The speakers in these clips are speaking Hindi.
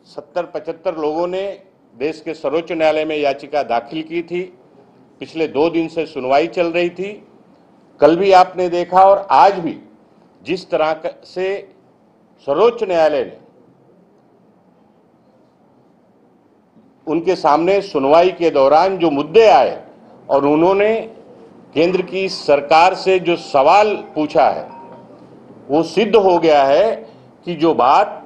70-75 लोगों ने देश के सर्वोच्च न्यायालय में याचिका दाखिल की थी। पिछले 2 दिन से सुनवाई चल रही थी। कल भी आपने देखा और आज भी जिस तरह से सर्वोच्च न्यायालय ने उनके सामने सुनवाई के दौरान जो मुद्दे आए और उन्होंने केंद्र की सरकार से जो सवाल पूछा है, वो सिद्ध हो गया है कि जो बात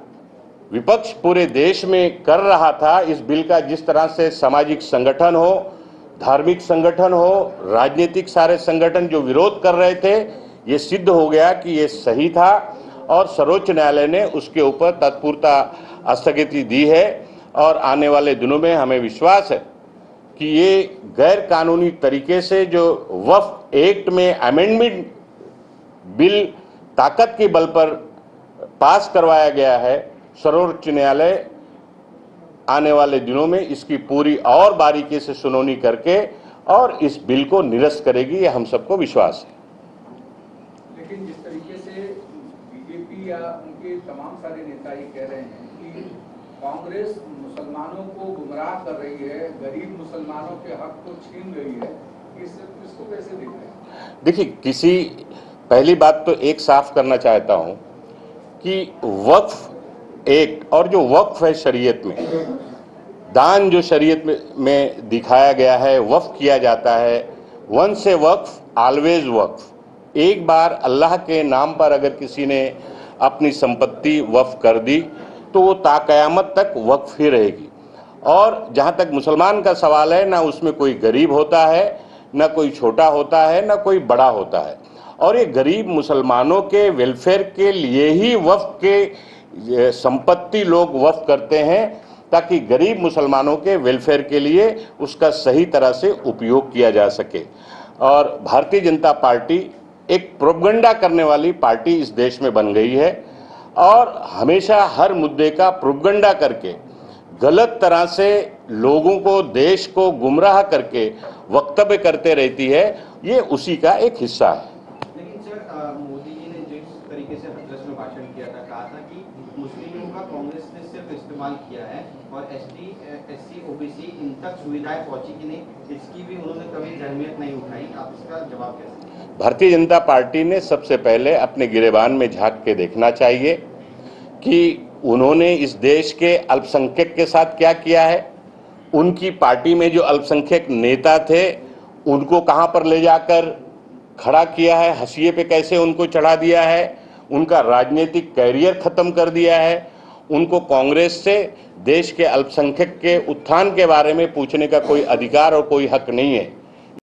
विपक्ष पूरे देश में कर रहा था, इस बिल का जिस तरह से सामाजिक संगठन हो, धार्मिक संगठन हो, राजनीतिक सारे संगठन जो विरोध कर रहे थे, ये सिद्ध हो गया कि ये सही था और सर्वोच्च न्यायालय ने उसके ऊपर तत्पूर्वता स्थगिति दी है। और आने वाले दिनों में हमें विश्वास है कि ये गैर कानूनी तरीके से जो वक्फ एक्ट में अमेंडमेंट बिल ताकत के बल पर पास करवाया गया है, सर्वोच्च न्यायालय आने वाले दिनों में इसकी पूरी और बारीकी से सुनवाई करके और इस बिल को निरस्त करेगी, ये हम सबको विश्वास है। लेकिन जिस तरीके से बीजेपी या उनके तमाम सारे नेता ये कह रहे हैं कि कांग्रेस मुसलमानों को गुमराह कर रही है, गरीब मुसलमानों के हक को छीन रही है, इसको कैसे देख रहे हैं? देखिए, पहली बात तो एक साफ करना चाहता हूं कि वक्फ एक्ट और जो वक्फ है शरीयत में, दान जो शरीयत में दिखाया गया है, वक्फ किया जाता है, वंस ए वक्फ ऑलवेज वक्फ। एक बार अल्लाह के नाम पर अगर किसी ने अपनी संपत्ति वक्फ कर दी तो वो ताक़यामत तक वक्फ ही रहेगी। और जहाँ तक मुसलमान का सवाल है, ना उसमें कोई गरीब होता है, ना कोई छोटा होता है, ना कोई बड़ा होता है। और ये गरीब मुसलमानों के वेलफेयर के लिए ही वक्फ के संपत्ति लोग वक्फ करते हैं, ताकि गरीब मुसलमानों के वेलफेयर के लिए उसका सही तरह से उपयोग किया जा सके। और भारतीय जनता पार्टी एक प्रोपगंडा करने वाली पार्टी इस देश में बन गई है और हमेशा हर मुद्दे का प्रोपगंडा करके गलत तरह से लोगों को, देश को गुमराह करके वक्तव्य करते रहती है। ये उसी का एक हिस्सा है। लेकिन सर, मोदी जी ने जिस तरीके से हथरस में भाषण किया था, कहा था कि मुस्लिमों का कांग्रेस ने सिर्फ इस्तेमाल किया है और एसटी, एससी, ओबीसी इन तक सुविधाएं पहुंची कि नहीं, इसकी भी उन्होंने कभी अहमियत नहीं उठाई। आप इसका जवाब कैसे? भारतीय जनता पार्टी ने सबसे पहले अपने गिरेबान में झांक के देखना चाहिए कि उन्होंने इस देश के अल्पसंख्यक के साथ क्या किया है। उनकी पार्टी में जो अल्पसंख्यक नेता थे, उनको कहां पर ले जाकर खड़ा किया है, हाशिए पे कैसे उनको चढ़ा दिया है, उनका राजनीतिक कैरियर खत्म कर दिया है। उनको कांग्रेस से देश के अल्पसंख्यक के उत्थान के बारे में पूछने का कोई अधिकार और कोई हक नहीं है।